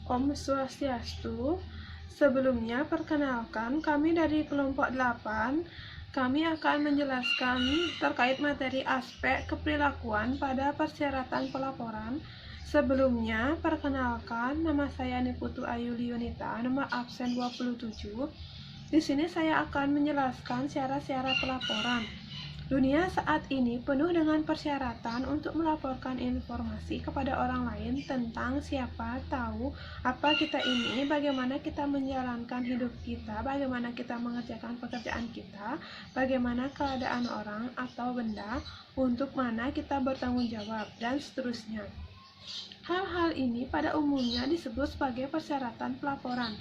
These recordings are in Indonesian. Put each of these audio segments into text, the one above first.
Om Swastiastu. Sebelumnya, perkenalkan, kami dari kelompok 8. Kami akan menjelaskan terkait materi aspek keperilakuan pada persyaratan pelaporan. Sebelumnya, perkenalkan, nama saya Niputu Ayu Liunita, nomor absen 27. Di sini saya akan menjelaskan syarat-syarat pelaporan. Dunia saat ini penuh dengan persyaratan untuk melaporkan informasi kepada orang lain tentang siapa, tahu, apa kita ini, bagaimana kita menjalankan hidup kita, bagaimana kita mengerjakan pekerjaan kita, bagaimana keadaan orang atau benda, untuk mana kita bertanggung jawab, dan seterusnya. Hal-hal ini pada umumnya disebut sebagai persyaratan pelaporan,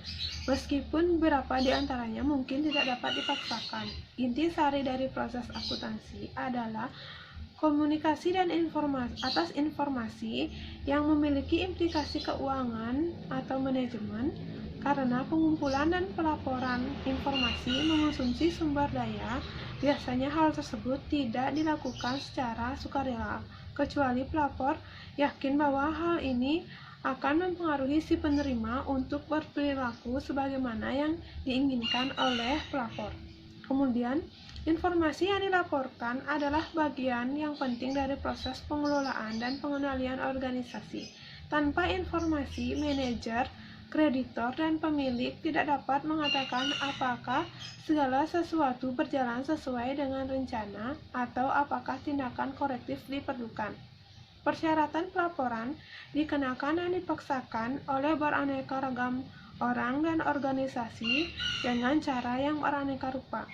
meskipun beberapa di antaranya mungkin tidak dapat dipaksakan. Inti sari dari proses akuntansi adalah komunikasi dan informasi yang memiliki implikasi keuangan atau manajemen, karena pengumpulan dan pelaporan informasi mengonsumsi sumber daya. Biasanya hal tersebut tidak dilakukan secara sukarela, kecuali pelapor yakin bahwa hal ini akan mempengaruhi si penerima untuk berperilaku sebagaimana yang diinginkan oleh pelapor. Kemudian, informasi yang dilaporkan adalah bagian yang penting dari proses pengelolaan dan pengendalian organisasi. Tanpa informasi, manajer, kreditor, dan pemilik tidak dapat mengatakan apakah segala sesuatu berjalan sesuai dengan rencana atau apakah tindakan korektif diperlukan. Persyaratan pelaporan dikenakan dan dipaksakan oleh beraneka ragam orang dan organisasi dengan cara yang beraneka rupa.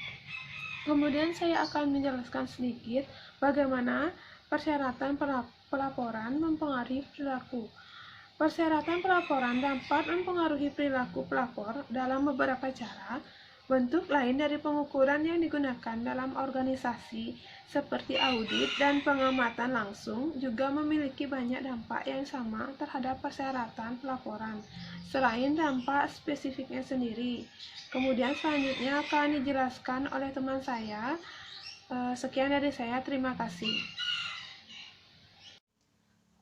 Kemudian saya akan menjelaskan sedikit bagaimana persyaratan pelaporan mempengaruhi perilaku. Persyaratan pelaporan dapat mempengaruhi perilaku pelapor dalam beberapa cara. Bentuk lain dari pengukuran yang digunakan dalam organisasi seperti audit dan pengamatan langsung juga memiliki banyak dampak yang sama terhadap persyaratan pelaporan, selain dampak spesifiknya sendiri. Kemudian selanjutnya akan dijelaskan oleh teman saya. Sekian dari saya, terima kasih.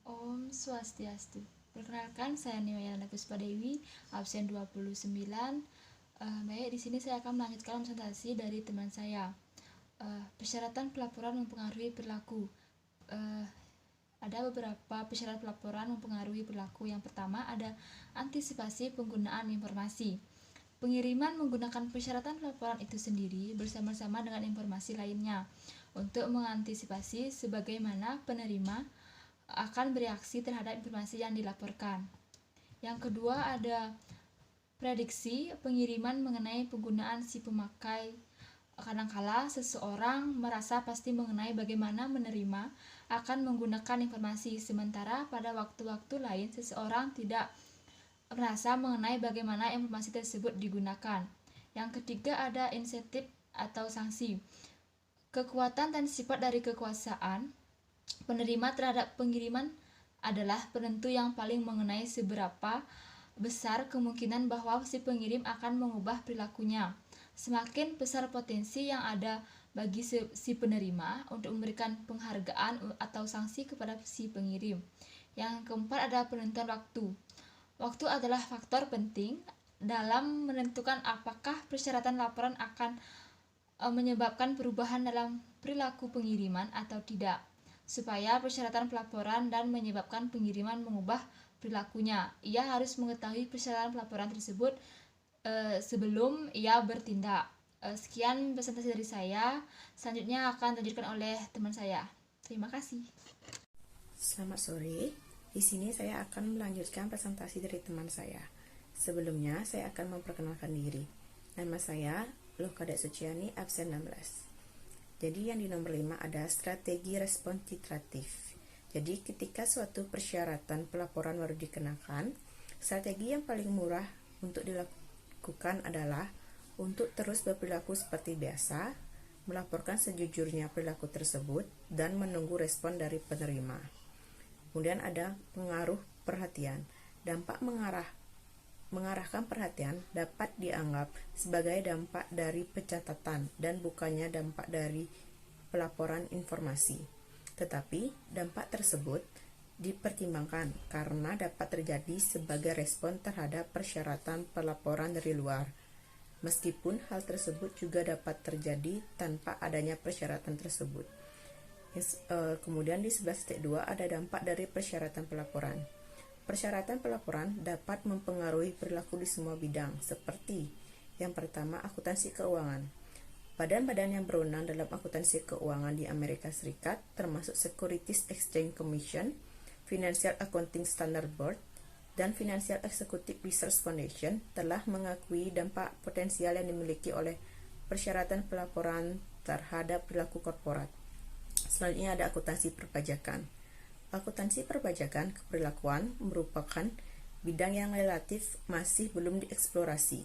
Om Swastiastu. Perkenalkan, saya Niwayana Puspadewi, absen 29. Baik, di sini saya akan melanjutkan presentasi dari teman saya. Persyaratan pelaporan mempengaruhi perilaku. Ada beberapa persyaratan pelaporan mempengaruhi perilaku. Yang pertama ada antisipasi penggunaan informasi. Pengiriman menggunakan persyaratan pelaporan itu sendiri bersama-sama dengan informasi lainnya untuk mengantisipasi sebagaimana penerima akan bereaksi terhadap informasi yang dilaporkan. Yang kedua ada prediksi pengiriman mengenai penggunaan si pemakai. Kadangkala seseorang merasa pasti mengenai bagaimana menerima akan menggunakan informasi, sementara pada waktu-waktu lain seseorang tidak merasa mengenai bagaimana informasi tersebut digunakan. Yang ketiga ada insentif atau sanksi. Kekuatan dan sifat dari kekuasaan penerima terhadap pengiriman adalah penentu yang paling mengenai seberapa besar kemungkinan bahwa si pengirim akan mengubah perilakunya. Semakin besar potensi yang ada bagi si penerima untuk memberikan penghargaan atau sanksi kepada si pengirim. Yang keempat ada penentuan waktu. Waktu adalah faktor penting dalam menentukan apakah persyaratan laporan akan menyebabkan perubahan dalam perilaku pengiriman atau tidak, supaya persyaratan pelaporan dan menyebabkan pengiriman mengubah perilakunya. Ia harus mengetahui persyaratan pelaporan tersebut sebelum ia bertindak. Sekian presentasi dari saya. Selanjutnya akan dilanjutkan oleh teman saya. Terima kasih. Selamat sore. Di sini saya akan melanjutkan presentasi dari teman saya. Sebelumnya, saya akan memperkenalkan diri. Nama saya Loh Kadek Suciani, absen 16. Jadi yang di nomor 5 ada strategi respon titratif. Jadi ketika suatu persyaratan pelaporan baru dikenakan, strategi yang paling murah untuk dilakukan adalah untuk terus berperilaku seperti biasa, melaporkan sejujurnya perilaku tersebut, dan menunggu respon dari penerima. Kemudian ada pengaruh perhatian. Dampak mengarahkan perhatian dapat dianggap sebagai dampak dari pencatatan dan bukannya dampak dari pelaporan informasi. Tetapi dampak tersebut dipertimbangkan karena dapat terjadi sebagai respon terhadap persyaratan pelaporan dari luar. Meskipun hal tersebut juga dapat terjadi tanpa adanya persyaratan tersebut. Kemudian di 11.2 ada dampak dari persyaratan pelaporan. Persyaratan pelaporan dapat mempengaruhi perilaku di semua bidang, seperti yang pertama, akuntansi keuangan. Badan-badan yang berwenang dalam akuntansi keuangan di Amerika Serikat, termasuk Securities Exchange Commission, Financial Accounting Standard Board, dan Financial Executive Research Foundation telah mengakui dampak potensial yang dimiliki oleh persyaratan pelaporan terhadap perilaku korporat. Selanjutnya ada akuntansi perpajakan. Akuntansi perpajakan keperilakuan merupakan bidang yang relatif masih belum dieksplorasi.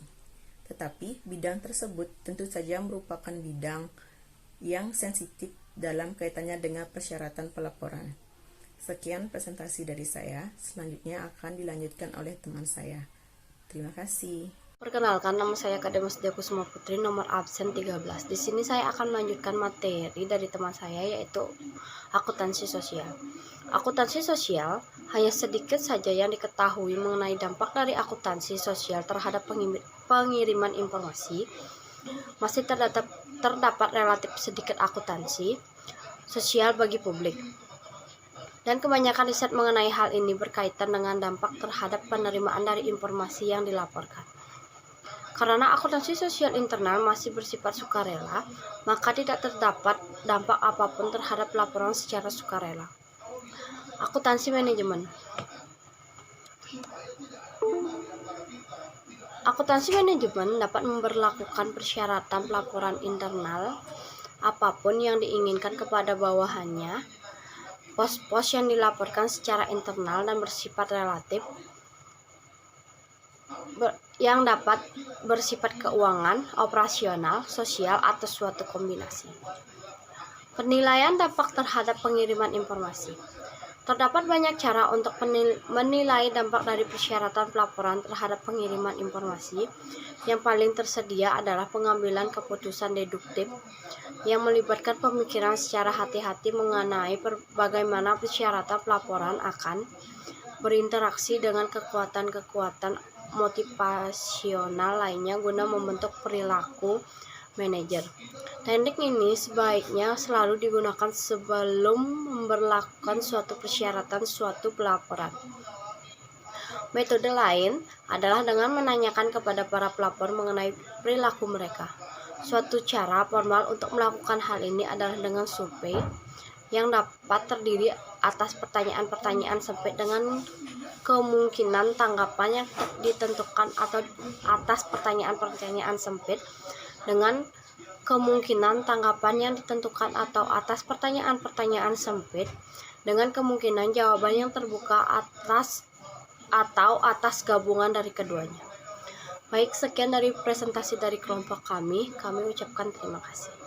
Tetapi bidang tersebut tentu saja merupakan bidang yang sensitif dalam kaitannya dengan persyaratan pelaporan. Sekian presentasi dari saya, selanjutnya akan dilanjutkan oleh teman saya. Terima kasih. Perkenalkan, nama saya Kademas Diakusuma Putri, nomor absen 13. Di sini saya akan melanjutkan materi dari teman saya, yaitu akuntansi sosial. Akuntansi sosial hanya sedikit saja yang diketahui mengenai dampak dari akuntansi sosial terhadap pengiriman informasi. Masih terdapat relatif sedikit akuntansi sosial bagi publik. Dan kebanyakan riset mengenai hal ini berkaitan dengan dampak terhadap penerimaan dari informasi yang dilaporkan. Karena akuntansi sosial internal masih bersifat sukarela, maka tidak terdapat dampak apapun terhadap laporan secara sukarela. Akuntansi manajemen. Akuntansi manajemen dapat memberlakukan persyaratan pelaporan internal apapun yang diinginkan kepada bawahannya. Pos-pos yang dilaporkan secara internal dan bersifat relatif yang dapat bersifat keuangan, operasional, sosial, atau suatu kombinasi. Penilaian dampak terhadap pengiriman informasi. Terdapat banyak cara untuk menilai dampak dari persyaratan pelaporan terhadap pengiriman informasi. Yang paling tersedia adalah pengambilan keputusan deduktif yang melibatkan pemikiran secara hati-hati mengenai bagaimana persyaratan pelaporan akan berinteraksi dengan kekuatan-kekuatan motivasional lainnya guna membentuk perilaku manajer. Teknik ini sebaiknya selalu digunakan sebelum memberlakukan suatu persyaratan suatu pelaporan. Metode lain adalah dengan menanyakan kepada para pelapor mengenai perilaku mereka. Suatu cara formal untuk melakukan hal ini adalah dengan survei yang dapat terdiri atas pertanyaan-pertanyaan sempit dengan kemungkinan tanggapan yang ditentukan atau atas pertanyaan-pertanyaan sempit dengan kemungkinan tanggapan yang ditentukan atau atas pertanyaan-pertanyaan sempit dengan kemungkinan jawaban yang terbuka atas gabungan dari keduanya. Baik, sekian dari presentasi dari kelompok kami ucapkan terima kasih.